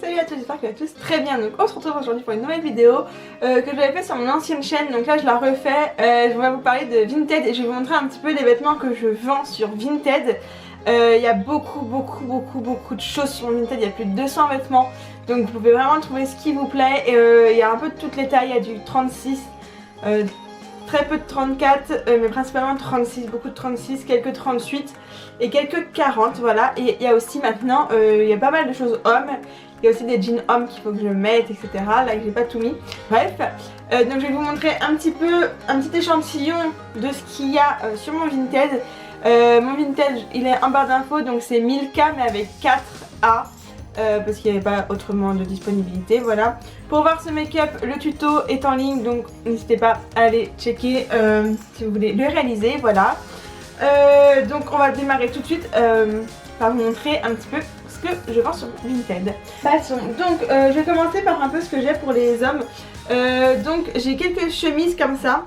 Salut à tous, j'espère que vous allez tous très bien. Donc on se retrouve aujourd'hui pour une nouvelle vidéo que j'avais fait sur mon ancienne chaîne. Donc là je la refais, je vais vous parler de Vinted et je vais vous montrer un petit peu les vêtements que je vends sur Vinted. Il y a beaucoup de choses sur Vinted, il y a plus de 200 vêtements. Donc vous pouvez vraiment trouver ce qui vous plaît. Il y a un peu de toutes les tailles, il y a du 36, très peu de 34, mais principalement 36, beaucoup de 36, quelques 38 et quelques 40, voilà. Et il y a aussi maintenant, il y a pas mal de choses hommes. Il y a aussi des jeans hommes qu'il faut que je mette, etc. Là, j'ai pas tout mis. Bref, donc je vais vous montrer un petit échantillon de ce qu'il y a sur mon Vinted. Mon Vinted, il est en barre d'infos, donc c'est 1000K mais avec 4A. Parce qu'il n'y avait pas autrement de disponibilité, voilà. Pour voir ce make-up, le tuto est en ligne, donc n'hésitez pas à aller checker si vous voulez le réaliser, voilà. Donc on va démarrer tout de suite par vous montrer un petit peu ce que je vends sur Vinted. Passons, donc je vais commencer par un peu ce que j'ai pour les hommes. Donc j'ai quelques chemises comme ça.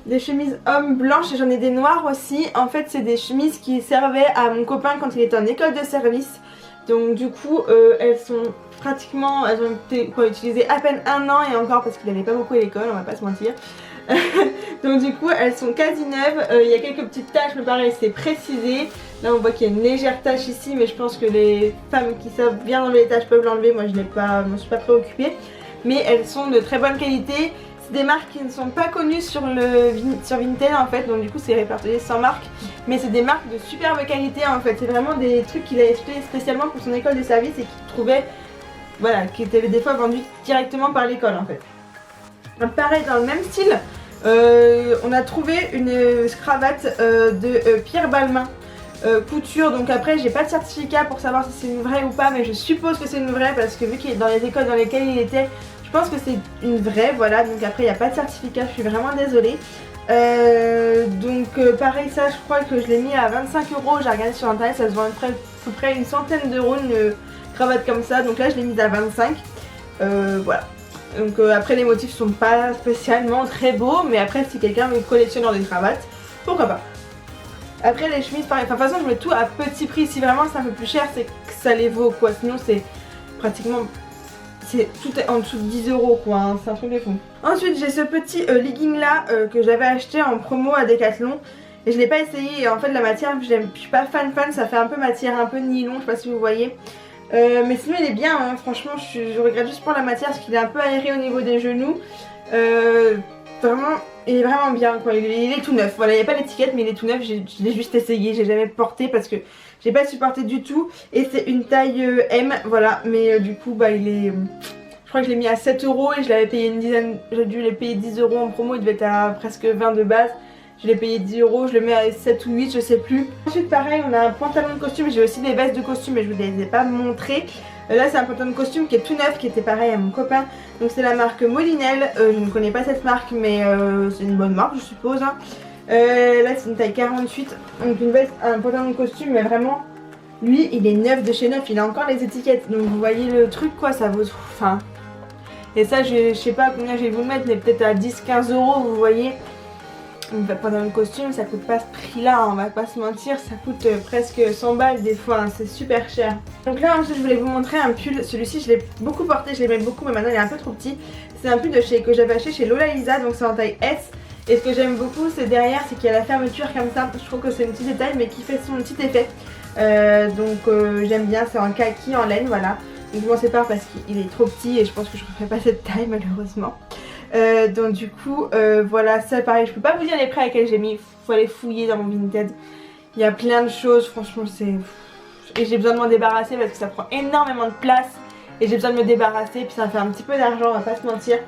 Des chemises hommes blanches et j'en ai des noires aussi. En fait c'est des chemises qui servaient à mon copain quand il était en école de service. Donc du coup elles sont pratiquement, elles ont été utilisées à peine un an et encore parce qu'il n'allait pas beaucoup à l'école, on va pas se mentir. Donc du coup elles sont quasi neuves, il y a quelques petites taches mais pareil c'est précisé. Là on voit qu'il y a une légère tache ici mais je pense que les femmes qui savent bien enlever les taches peuvent l'enlever, moi je m'en suis pas préoccupée. Mais elles sont de très bonne qualité. C'est des marques qui ne sont pas connues sur Vinted en fait, donc du coup c'est répertorié sans marque. Mais c'est des marques de superbe qualité en fait, c'est vraiment des trucs qu'il a acheté spécialement pour son école de service et qu'il trouvait, voilà, qui étaient des fois vendus directement par l'école en fait. Donc, pareil dans le même style, on a trouvé une cravate de Pierre Balmain couture, donc après j'ai pas de certificat pour savoir si c'est une vraie ou pas, mais je suppose que c'est une vraie parce que vu qu'il est dans les écoles dans lesquelles il était, je pense que c'est une vraie, voilà. Donc après il n'y a pas de certificat, je suis vraiment désolée. Pareil, ça je crois que je l'ai mis à 25 €, j'ai regardé sur internet, ça se vend à peu près une centaine d'euros une cravate comme ça, donc là je l'ai mise à 25, voilà. Donc après les motifs sont pas spécialement très beaux, mais après si quelqu'un me collectionne dans des cravates, pourquoi pas. Après les chemises pareil, enfin de toute façon je mets tout à petit prix, si vraiment c'est un peu plus cher c'est que ça les vaut quoi, sinon c'est pratiquement, tout est en dessous de 10 € quoi, hein, c'est un truc de fou. Ensuite j'ai ce petit legging là que j'avais acheté en promo à Decathlon et je l'ai pas essayé et en fait la matière je suis pas fan, ça fait un peu matière un peu nylon, je sais pas si vous voyez. Mais sinon il est bien, hein, franchement je regrette juste pour la matière parce qu'il est un peu aéré au niveau des genoux. Vraiment, il est vraiment bien quoi, il est tout neuf, voilà, il n'y a pas d'étiquette mais il est tout neuf, je l'ai juste essayé, j'ai jamais porté parce que j'ai pas supporté du tout. Et c'est une taille M, voilà, mais du coup bah il est, je crois que je l'ai mis à 7 € et je l'avais payé une dizaine, j'ai dû les payer 10 € en promo, il devait être à presque 20 de base. Je l'ai payé 10 €, je le mets à 7 ou 8, je sais plus. Ensuite pareil, on a un pantalon de costume, j'ai aussi des vestes de costume mais je vous les ai pas montrées. Là c'est un pantalon de costume qui est tout neuf, qui était pareil à mon copain. Donc c'est la marque Molinel, je ne connais pas cette marque mais c'est une bonne marque je suppose, hein. Là c'est une taille 48, donc une veste, un pantalon de costume mais vraiment, lui il est neuf de chez neuf, il a encore les étiquettes. Donc vous voyez le truc quoi, ça vaut, enfin. Et ça je sais pas combien je vais vous le mettre mais peut-être à 10-15 € vous voyez. Pendant le costume ça coûte pas ce prix là, on va pas se mentir, ça coûte presque 100 balles des fois, hein, c'est super cher. Donc là ensuite je voulais vous montrer un pull, celui-ci je l'ai beaucoup porté, je l'aimais beaucoup mais maintenant il est un peu trop petit. C'est un pull que j'avais acheté chez Lola Lisa, donc c'est en taille S. Et ce que j'aime beaucoup c'est derrière, c'est qu'il y a la fermeture comme ça, je trouve que c'est une petite détail mais qui fait son petit effet. J'aime bien, c'est en kaki, en laine, voilà. Donc je m'en sépare parce qu'il est trop petit et je pense que je ne referai pas cette taille malheureusement. Donc du coup voilà, ça pareil, je peux pas vous dire les prix à lesquels j'ai mis, faut aller fouiller dans mon Vinted. Il y a plein de choses, franchement c'est... Et j'ai besoin de m'en débarrasser parce que ça prend énormément de place. Et j'ai besoin de me débarrasser, puis ça fait un petit peu d'argent, on va pas se mentir.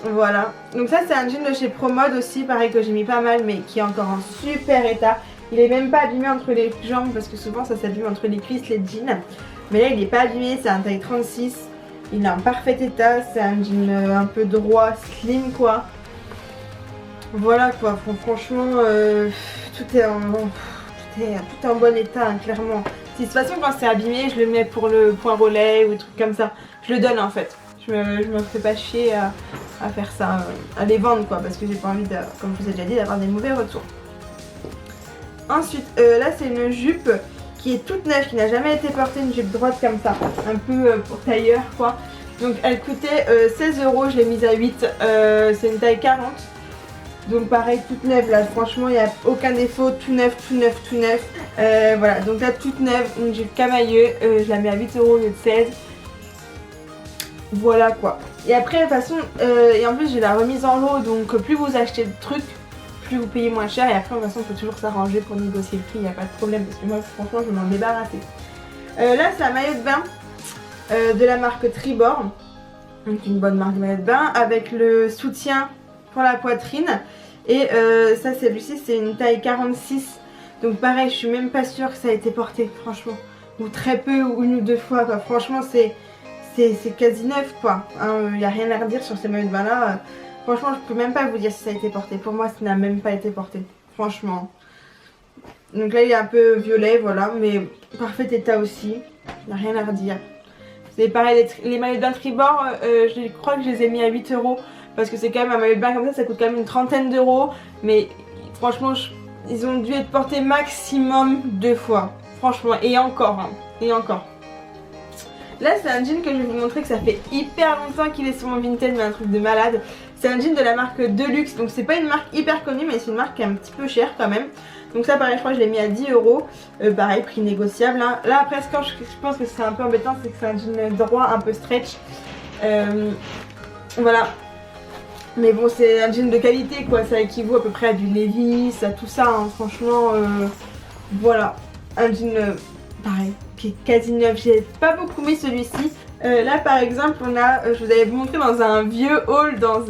Voilà, donc ça c'est un jean de chez Promode aussi, pareil que j'ai mis pas mal mais qui est encore en super état. Il est même pas abîmé entre les jambes parce que souvent ça s'abîme entre les cuisses, les jeans. Mais là il est pas abîmé, c'est un taille 36. Il est en parfait état, c'est un jean un peu droit, slim quoi. Voilà quoi, franchement tout est en bon état, hein, clairement. Si de toute façon quand c'est abîmé, je le mets pour le point relais ou des trucs comme ça. Je le donne en fait. Je me fais pas chier à faire ça, à les vendre quoi, parce que j'ai pas envie, comme je vous ai déjà dit, d'avoir des mauvais retours. Ensuite, là c'est une jupe qui est toute neuve, qui n'a jamais été portée, une jupe droite comme ça, un peu pour tailleur quoi. Donc elle coûtait 16 €, je l'ai mise à 8, c'est une taille 40. Donc pareil, toute neuve là, franchement il n'y a aucun défaut, tout neuf, tout neuf, tout neuf. Voilà, donc là toute neuve, une jupe camailleux, je la mets à 8 € au lieu de 16. Voilà quoi. Et après de toute façon, et en plus j'ai la remise en lot, donc plus vous achetez de trucs, plus vous payez moins cher. Et après de toute façon on peut toujours s'arranger pour négocier le prix, il n'y a pas de problème, parce que moi franchement je vais m'en débarrasser. Là c'est un maillot de bain de la marque Tribord, donc une bonne marque de maillot de bain, avec le soutien pour la poitrine. Et ça celui-ci c'est une taille 46. Donc pareil, je suis même pas sûre que ça a été porté franchement, ou très peu, ou une ou deux fois quoi. Franchement c'est quasi neuf quoi, il n'y a rien à redire sur ces maillots de bain là. Franchement je peux même pas vous dire si ça a été porté. Pour moi ça n'a même pas été porté, franchement. Donc là il est un peu violet, voilà, mais parfait état aussi, il n'y a rien à redire. C'est pareil, les maillots de bain Tribord, je crois que je les ai mis à 8 €, parce que c'est quand même un maillot de bain comme ça coûte quand même une trentaine d'euros. Mais franchement ils ont dû être portés maximum 2 fois, franchement, et encore, hein, et encore. Là c'est un jean que je vais vous montrer, que ça fait hyper longtemps qu'il est sur mon Vinted, mais un truc de malade. C'est un jean de la marque Deluxe, donc c'est pas une marque hyper connue, mais c'est une marque qui est un petit peu chère quand même. Donc ça pareil, je crois que je l'ai mis à 10 €, pareil prix négociable hein. Là après ce que je pense que c'est un peu embêtant, c'est que c'est un jean droit un peu stretch, voilà. Mais bon c'est un jean de qualité quoi, ça équivaut à peu près à du Levi's, à tout ça hein. Franchement voilà, un jean pareil qui est quasi neuf. J'ai pas beaucoup mis celui-ci. Là par exemple on a, je vous avais montré dans un vieux haul dans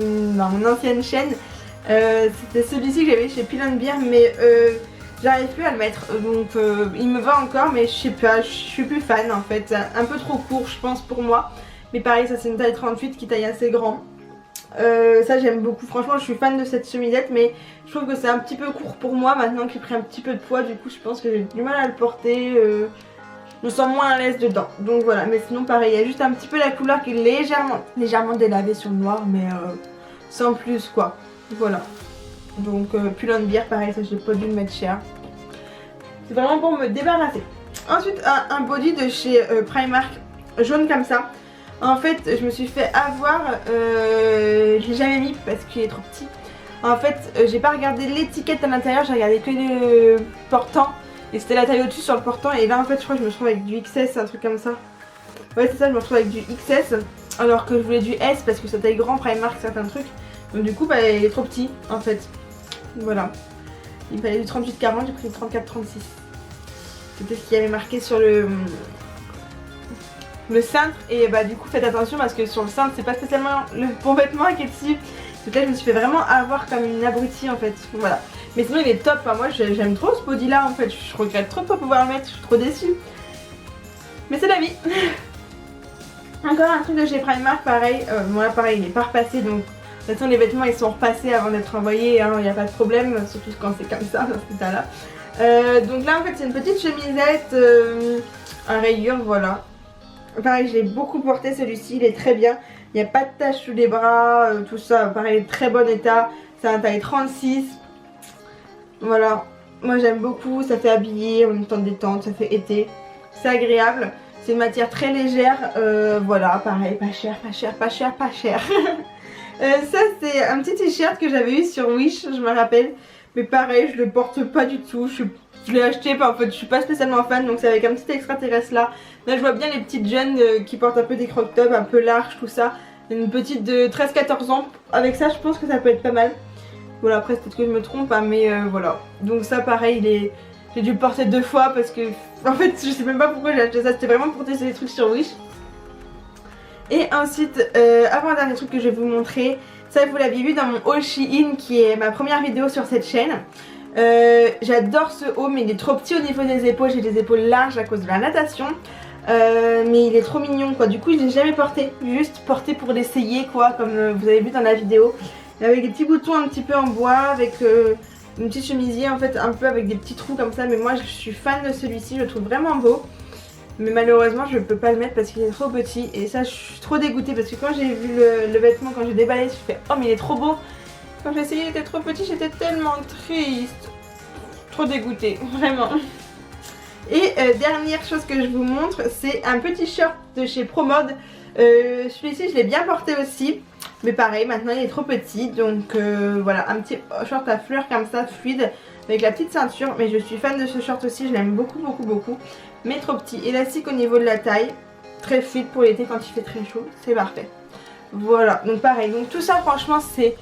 mon ancienne chaîne, c'était celui-ci que j'avais chez Pull&Bear, mais j'arrive plus à le mettre, donc il me va encore, mais je sais pas, je suis plus fan en fait, un peu trop court je pense pour moi. Mais pareil, ça c'est une taille 38 qui taille assez grand. Ça j'aime beaucoup, franchement je suis fan de cette chemisette, mais je trouve que c'est un petit peu court pour moi maintenant qu'il a pris un petit peu de poids. Du coup je pense que j'ai du mal à le porter, je me sens moins à l'aise dedans. Donc voilà, mais sinon pareil, il y a juste un petit peu la couleur qui est légèrement délavée sur le noir, mais sans plus quoi. Voilà. Donc Pull&Bear pareil, ça j'ai pas dû le mettre cher. C'est vraiment pour me débarrasser. Ensuite un body de chez Primark, jaune comme ça. En fait je me suis fait avoir, je l'ai jamais mis parce qu'il est trop petit. En fait j'ai pas regardé l'étiquette à l'intérieur, j'ai regardé que le portant. Et c'était la taille au-dessus sur le portant. Et là en fait je crois que je me retrouve avec du XS, un truc comme ça. Ouais c'est ça, je me retrouve avec du XS. Alors que je voulais du S parce que ça taille grand Primark certains trucs. Donc du coup bah il est trop petit en fait. Voilà. Il me fallait du 38-40, j'ai pris du 34-36. C'était ce qu'il y avait marqué sur le cintre. Et bah du coup faites attention parce que sur le cintre c'est pas spécialement le bon vêtement qui est dessus. Donc là je me suis fait vraiment avoir comme une abrutie en fait. Voilà. Mais sinon il est top, enfin, moi j'aime trop ce body là en fait. Je regrette trop de pas pouvoir le mettre, je suis trop déçue. Mais c'est la vie. Encore un truc de chez Primark pareil. Bon là pareil il est pas repassé, donc de toute façon les vêtements ils sont repassés avant d'être envoyés, hein, il n'y a pas de problème, surtout quand c'est comme ça dans cet état là. Donc là en fait c'est une petite chemisette à rayures, voilà. Pareil je l'ai beaucoup porté celui-ci, il est très bien. Il n'y a pas de taches sous les bras, tout ça, pareil très bon état. C'est un taille 36. Voilà, moi j'aime beaucoup, ça fait habiller, on est en détente, ça fait été. C'est agréable, c'est une matière très légère, voilà, pareil, pas cher, pas cher, pas cher, pas cher. Ça c'est un petit t-shirt que j'avais eu sur Wish, je me rappelle. Mais pareil, je le porte pas du tout, je l'ai acheté, en fait je suis pas spécialement fan, donc c'est avec un petit extraterrestre là. Là je vois bien les petites jeunes qui portent un peu des crop tops, un peu larges, tout ça. Une petite de 13-14 ans, avec ça je pense que ça peut être pas mal. Voilà, après peut-être que je me trompe, hein, mais voilà. Donc ça pareil, j'ai dû le porter 2 fois parce que en fait je sais même pas pourquoi j'ai acheté ça, c'était vraiment pour tester les trucs sur Wish. Et ensuite, avant-dernier truc que je vais vous montrer, ça vous l'aviez vu dans mon haul Shein qui est ma première vidéo sur cette chaîne. J'adore ce haut, mais il est trop petit au niveau des épaules, j'ai des épaules larges à cause de la natation. Mais il est trop mignon quoi, du coup je l'ai jamais porté, juste porté pour l'essayer quoi, comme vous avez vu dans la vidéo. Avec des petits boutons un petit peu en bois, avec une petite chemisier en fait, un peu avec des petits trous comme ça. Mais moi je suis fan de celui-ci, je le trouve vraiment beau. Mais malheureusement je ne peux pas le mettre parce qu'il est trop petit. Et ça je suis trop dégoûtée parce que quand j'ai vu le vêtement, quand j'ai déballé, je fais oh mais il est trop beau. Quand j'ai essayé il était trop petit, j'étais tellement triste. Trop dégoûtée, vraiment. Et dernière chose que je vous montre, c'est un petit short de chez Promode. Celui-ci je l'ai bien porté aussi, mais pareil maintenant il est trop petit, donc voilà, un petit short à fleurs comme ça, fluide, avec la petite ceinture. Mais je suis fan de ce short aussi, je l'aime beaucoup, mais trop petit. Élastique au niveau de la taille, très fluide pour l'été quand il fait très chaud, c'est parfait. Voilà, donc pareil, donc tout ça franchement c'est...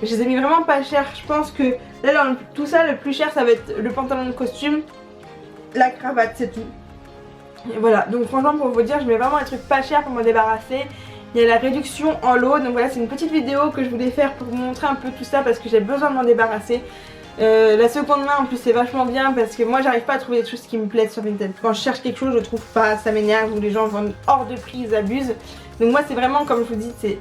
Je les ai mis vraiment pas cher. Je pense que là dans tout ça le plus cher ça va être le pantalon de costume, la cravate, c'est tout. Et voilà, donc franchement pour vous dire, je mets vraiment les trucs pas chers pour me débarrasser. Il y a la réduction en lot, donc voilà, c'est une petite vidéo que je voulais faire pour vous montrer un peu tout ça parce que j'ai besoin de m'en débarrasser. La seconde main en plus c'est vachement bien parce que moi j'arrive pas à trouver des choses qui me plaisent sur Vinted. Quand je cherche quelque chose je trouve pas, ça m'énerve, ou les gens vendent hors de prix, ils abusent. Donc moi c'est vraiment, comme je vous dis, c'est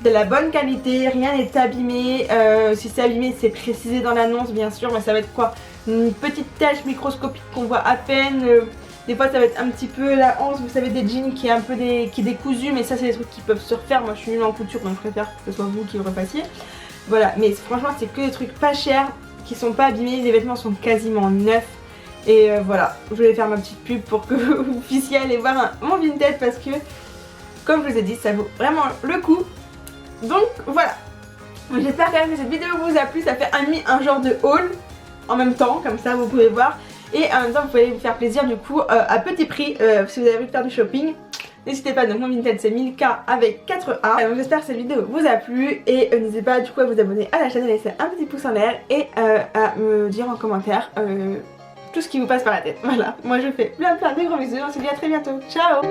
de la bonne qualité, rien n'est abîmé. Si c'est abîmé c'est précisé dans l'annonce bien sûr, mais ça va être quoi, une petite tache microscopique qu'on voit à peine. Des fois ça va être un petit peu la hanche, vous savez, des jeans qui est un peu qui est décousu, mais ça c'est des trucs qui peuvent se refaire. Moi je suis nulle en couture donc je préfère que ce soit vous qui le refassiez. Voilà, mais franchement c'est que des trucs pas chers, qui sont pas abîmés, les vêtements sont quasiment neufs. Et voilà, je voulais faire ma petite pub pour que vous puissiez aller voir mon Vinted parce que, comme je vous ai dit, ça vaut vraiment le coup. Donc voilà, j'espère quand même que cette vidéo vous a plu. Ça fait un genre de haul en même temps, comme ça vous pouvez voir. Et en même temps vous pouvez vous faire plaisir du coup à petit prix si vous avez envie de faire du shopping. N'hésitez pas, donc mon Vinted c'est 1000K avec 4A. Donc j'espère que cette vidéo vous a plu et n'hésitez pas du coup à vous abonner à la chaîne, à laisser un petit pouce en l'air et à me dire en commentaire tout ce qui vous passe par la tête. Voilà, moi je fais plein de gros bisous, on se dit à très bientôt. Ciao.